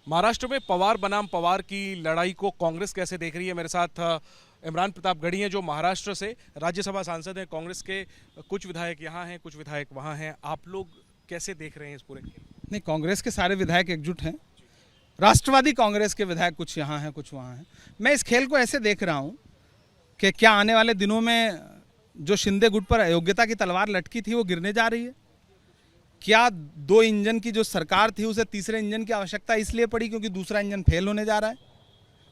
महाराष्ट्र में पवार बनाम पवार की लड़ाई को कांग्रेस कैसे देख रही है? मेरे साथ इमरान प्रताप गढ़ी हैं जो महाराष्ट्र से राज्यसभा सांसद हैं। कांग्रेस के कुछ विधायक यहाँ हैं, कुछ विधायक वहाँ हैं। आप लोग कैसे देख रहे हैं इस पूरे खेल? नहीं, कांग्रेस के सारे विधायक एकजुट हैं। राष्ट्रवादी कांग्रेस के विधायक कुछ यहाँ हैं, कुछ वहाँ हैं। मैं इस खेल को ऐसे देख रहा हूँ कि क्या आने वाले दिनों में जो शिंदे गुट पर अयोग्यता की तलवार लटकी थी वो गिरने जा रही है? क्या 2 इंजन की जो सरकार थी उसे तीसरे इंजन की आवश्यकता इसलिए पड़ी क्योंकि दूसरा इंजन फेल होने जा रहा है?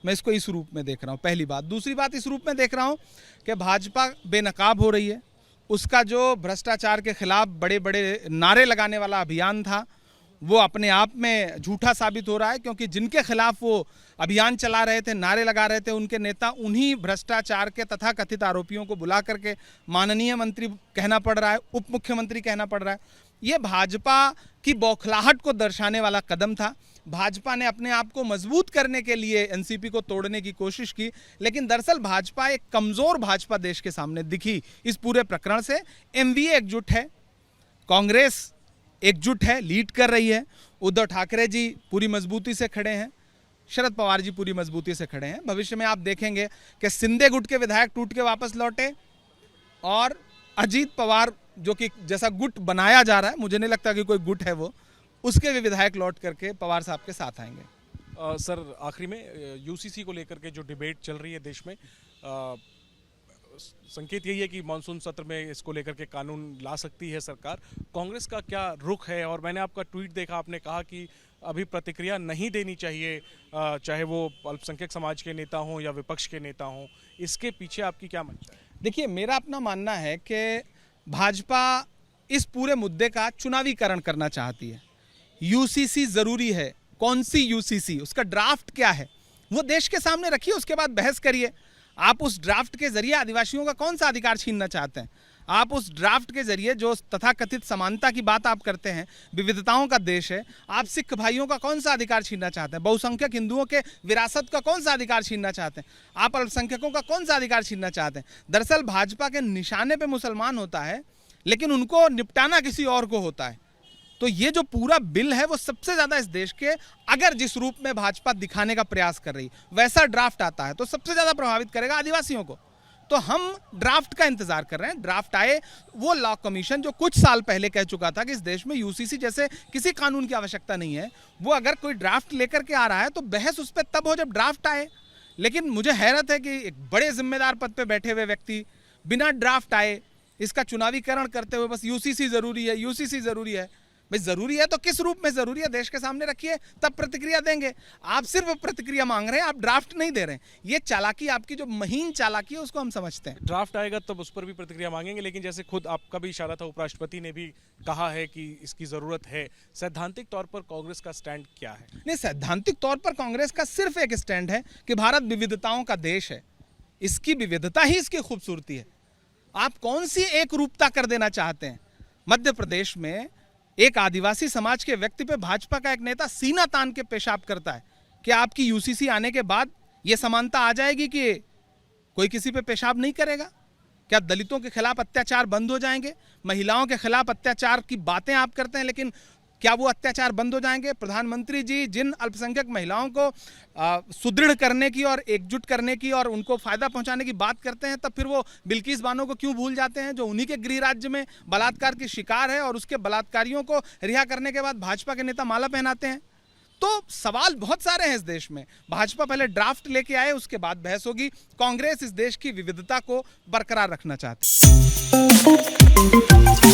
मैं इसको इस रूप में देख रहा हूँ, पहली बात। दूसरी बात इस रूप में देख रहा हूँ कि भाजपा बेनकाब हो रही है। उसका जो भ्रष्टाचार के खिलाफ बड़े बड़े नारे लगाने वाला अभियान था वो अपने आप में झूठा साबित हो रहा है, क्योंकि जिनके खिलाफ वो अभियान चला रहे थे, नारे लगा रहे थे, उनके नेता उन्हीं भ्रष्टाचार के तथाकथित आरोपियों को बुला करके माननीय मंत्री कहना पड़ रहा है, उप मुख्यमंत्री कहना पड़ रहा है। ये भाजपा की बौखलाहट को दर्शाने वाला कदम था। भाजपा ने अपने आप को मजबूत करने के लिए एनसीपी को तोड़ने की कोशिश की, लेकिन दरअसल भाजपा एक कमजोर भाजपा देश के सामने दिखी इस पूरे प्रकरण से। एमवीए एकजुट है, कांग्रेस एकजुट है, लीड कर रही है। उद्धव ठाकरे जी पूरी मजबूती से खड़े हैं, शरद पवार जी पूरी मजबूती से खड़े हैं। भविष्य में आप देखेंगे कि शिंदे गुट के विधायक टूट के वापस लौटे और अजीत पवार जो कि जैसा गुट बनाया जा रहा है, मुझे नहीं लगता कि कोई गुट है वो, उसके भी विधायक लौट करके पवार साहब के साथ आएंगे। सर, आखिरी में यूसीसी को लेकर के जो डिबेट चल रही है देश में, संकेत यही है कि मानसून सत्र में इसको लेकर के कानून ला सकती है सरकार। कांग्रेस का क्या रुख है? और मैंने आपका ट्वीट देखा, आपने कहा कि अभी प्रतिक्रिया नहीं देनी चाहिए, चाहे वो अल्पसंख्यक समाज के नेता हों या विपक्ष के नेता हों। इसके पीछे आपकी क्या मंशा है? देखिए, मेरा अपना मानना है कि भाजपा इस पूरे मुद्दे का चुनावीकरण करना चाहती है। यूसीसी जरूरी है। कौन सी यूसीसी, उसका ड्राफ्ट क्या है, वो देश के सामने रखिए, उसके बाद बहस करिए। आप उस ड्राफ्ट के जरिए आदिवासियों का कौन सा अधिकार छीनना चाहते हैं? आप उस ड्राफ्ट के जरिए जो तथाकथित समानता की बात आप करते हैं, विविधताओं का देश है, आप सिख भाइयों का कौन सा अधिकार छीनना चाहते हैं? बहुसंख्यक हिंदुओं के विरासत का कौन सा अधिकार छीनना चाहते हैं? आप अल्पसंख्यकों का कौन सा अधिकार छीनना चाहते हैं? दरअसल भाजपा के निशाने पे मुसलमान होता है, लेकिन उनको निपटाना किसी और को होता है। तो ये जो पूरा बिल है वो सबसे ज्यादा इस देश के, अगर जिस रूप में भाजपा दिखाने का प्रयास कर रही वैसा ड्राफ्ट आता है तो सबसे ज्यादा प्रभावित करेगा आदिवासियों को। तो हम ड्राफ्ट का इंतजार कर रहे हैं। ड्राफ्ट आए, वो लॉ कमीशन जो कुछ साल पहले कह चुका था कि इस देश में यूसीसी जैसे किसी कानून की आवश्यकता नहीं है, वो अगर कोई ड्राफ्ट लेकर के आ रहा है तो बहस उस पर तब हो जब ड्राफ्ट आए। लेकिन मुझे हैरत है कि एक बड़े जिम्मेदार पद पे बैठे हुए व्यक्ति बिना ड्राफ्ट आए इसका चुनावीकरण करते हुए बस यूसीसी जरूरी है, यूसीसी जरूरी है। भाई जरूरी है तो किस रूप में जरूरी है, देश के सामने रखिए, तब प्रतिक्रिया देंगे। आप सिर्फ प्रतिक्रिया मांग रहे हैं, आप ड्राफ्ट नहीं दे रहे हैं। ये चालाकी, आपकी जो महीन चालाकी है, उसको हम समझते हैं। ड्राफ्ट आएगा तब उस पर भी प्रतिक्रिया मांगेंगे, लेकिन जैसे खुद आपका भी इशारा था, उपराष्ट्रपति ने भी कहा है कि इसकी जरूरत है। सैद्धांतिक तौर पर कांग्रेस का स्टैंड क्या है? नहीं, सैद्धांतिक तौर पर कांग्रेस का सिर्फ एक स्टैंड है कि भारत विविधताओं का देश है, इसकी विविधता ही इसकी खूबसूरती है। आप कौन सी एक रूपता कर देना चाहते हैं? मध्य प्रदेश में एक आदिवासी समाज के व्यक्ति पे भाजपा का एक नेता सीना तान के पेशाब करता है कि आपकी यूसीसी आने के बाद यह समानता आ जाएगी कि कोई किसी पे पेशाब नहीं करेगा? क्या दलितों के खिलाफ अत्याचार बंद हो जाएंगे? महिलाओं के खिलाफ अत्याचार की बातें आप करते हैं, लेकिन क्या वो अत्याचार बंद हो जाएंगे? प्रधानमंत्री जी जिन अल्पसंख्यक महिलाओं को सुदृढ़ करने की और एकजुट करने की और उनको फायदा पहुंचाने की बात करते हैं, तब फिर वो बिल्किस बानो को क्यों भूल जाते हैं, जो उन्हीं के गृह राज्य में बलात्कार की शिकार है और उसके बलात्कारियों को रिहा करने के बाद भाजपा के नेता माला पहनाते हैं? तो सवाल बहुत सारे हैं इस देश में। भाजपा पहले ड्राफ्ट लेके आए, उसके बाद बहस होगी। कांग्रेस इस देश की विविधता को बरकरार रखना चाहती है।